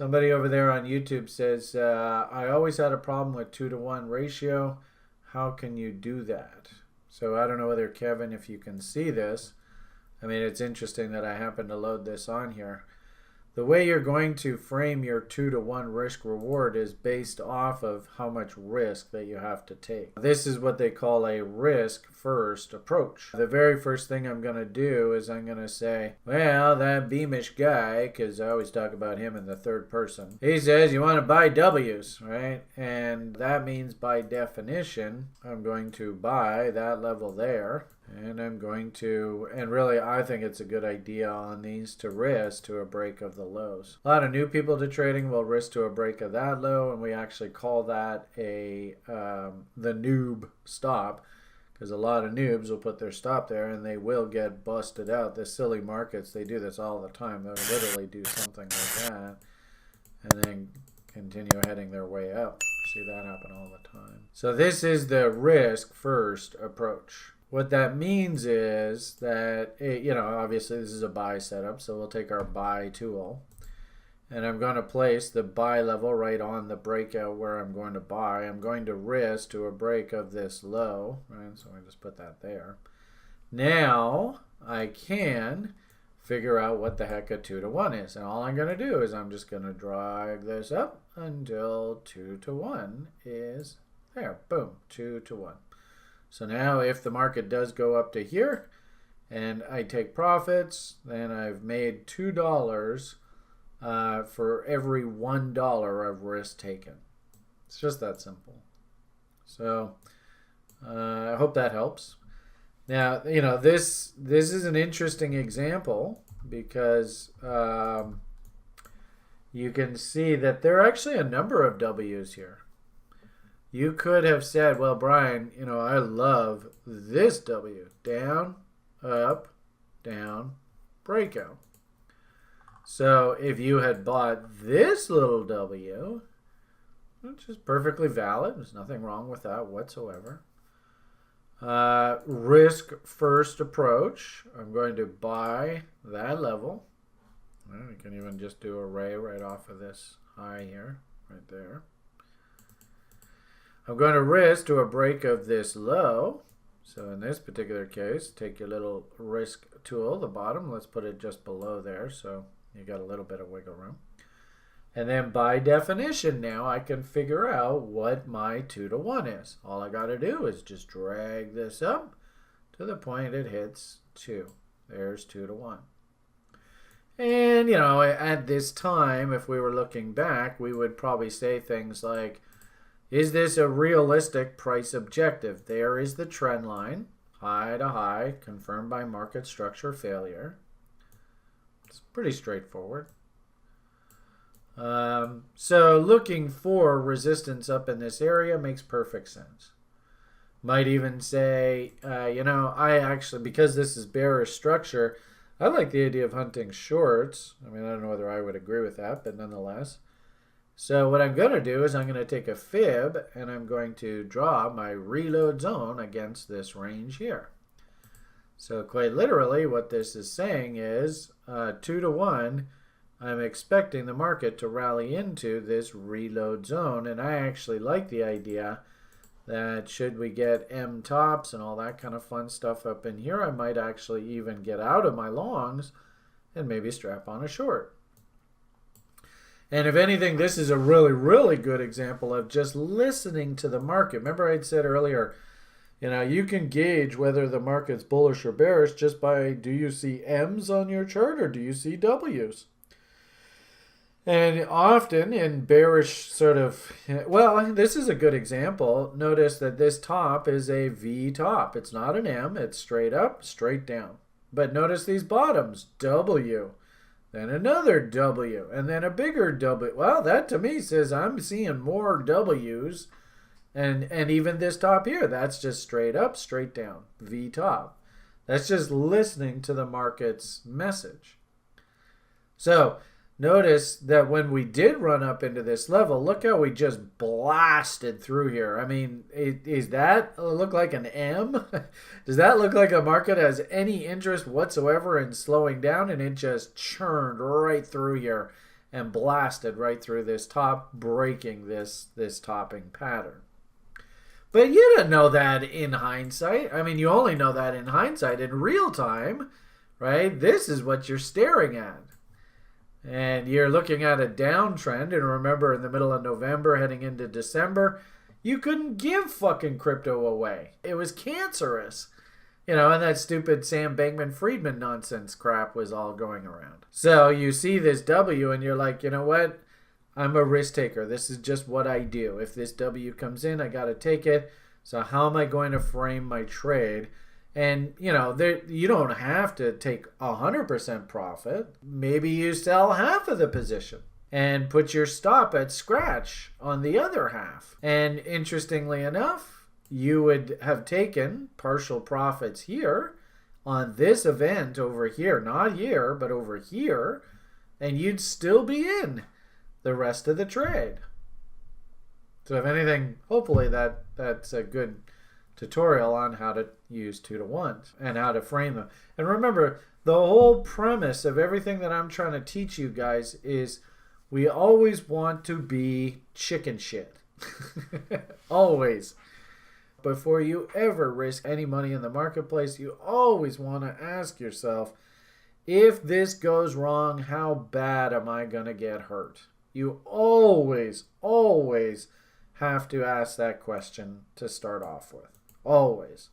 Somebody over there on YouTube says, I always had a problem with 2-to-1 ratio. How can you do that? So I don't know whether, Kevin, if you can see this. I mean, it's interesting that I happen to load this on here. The way you're going to frame your 2-to-1 risk reward is based off of how much risk that you have to take. This is what they call a risk first approach. The very first thing I'm going to do is I'm going to say, well, that Beamish guy, because I always talk about him in the third person, he says you want to buy W's, right? And that means by definition, I'm going to buy that level there. And I'm going to, and really I think it's a good idea on these to risk to a break of the lows. A lot of new people to trading will risk to a break of that low, and we actually call that the noob stop, because a lot of noobs will put their stop there and they will get busted out. The silly markets, they do this all the time. They'll literally do something like that and then continue heading their way up. See that happen all the time. So this is the risk first approach. What that means is that, obviously this is a buy setup, so we'll take our buy tool. And I'm going to place the buy level right on the breakout where I'm going to buy. I'm going to risk to a break of this low, right? So I just put that there. Now I can figure out what the heck a 2-to-1 is. And all I'm going to do is I'm just going to drag this up until 2-to-1 is there. Boom, 2-to-1. So now if the market does go up to here and I take profits, then I've made $2 for every $1 of risk taken. It's just that simple. So I hope that helps. Now, this is an interesting example because you can see that there are actually a number of W's here. You could have said, well, Brian, I love this W. Down, up, down, breakout. So if you had bought this little W, which is perfectly valid, there's nothing wrong with that whatsoever. Risk first approach, I'm going to buy that level. Well, you can even just do a ray right off of this high here, right there. I'm going to risk to a break of this low. So in this particular case, take your little risk tool, the bottom, let's put it just below there so you got a little bit of wiggle room. And then by definition now I can figure out what my 2-to-1 is. All I got to do is just drag this up to the point it hits 2. There's 2-to-1. And at this time, if we were looking back, we would probably say things like, is this a realistic price objective? There is the trend line, high to high, confirmed by market structure failure. It's pretty straightforward. So looking for resistance up in this area makes perfect sense. Might even say, I actually, because this is bearish structure, I like the idea of hunting shorts. I mean, I don't know whether I would agree with that, but nonetheless. So what I'm going to do is I'm going to take a fib and I'm going to draw my reload zone against this range here. So quite literally what this is saying is 2-to-1, I'm expecting the market to rally into this reload zone, and I actually like the idea that should we get M tops and all that kind of fun stuff up in here, I might actually even get out of my longs and maybe strap on a short. And if anything, this is a really, really good example of just listening to the market. Remember I'd said earlier, you can gauge whether the market's bullish or bearish just by, do you see M's on your chart or do you see W's? And often in bearish this is a good example. Notice that this top is a V top. It's not an M. It's straight up, straight down. But notice these bottoms, W. Then another W, and then a bigger W. Well, that to me says I'm seeing more W's, and even this top here, that's just straight up, straight down, V top. That's just listening to the market's message. So notice that when we did run up into this level, look how we just blasted through here. I mean, does that look like an M? Does that look like a market has any interest whatsoever in slowing down? And it just churned right through here and blasted right through this top, breaking this topping pattern. But you didn't know that in hindsight. I mean, you only know that in hindsight. In real time, right? This is what you're staring at. And you're looking at a downtrend. And remember, in the middle of November, heading into December, you couldn't give fucking crypto away. It was cancerous. You know, and that stupid Sam Bankman-Friedman nonsense crap was all going around. So you see this W and you're like, you know what? I'm a risk taker. This is just what I do. If this W comes in, I got to take it. So how am I going to frame my trade? And, you know, you don't have to take 100% profit. Maybe you sell half of the position and put your stop at scratch on the other half. And interestingly enough, you would have taken partial profits here on this event over here, not here, but over here, and you'd still be in the rest of the trade. So if anything, hopefully that's a good tutorial on how to use 2-to-1s and how to frame them. And remember, the whole premise of everything that I'm trying to teach you guys is we always want to be chicken shit. Always. Before you ever risk any money in the marketplace, you always want to ask yourself, if this goes wrong, how bad am I going to get hurt? You always, always have to ask that question to start off with. Always.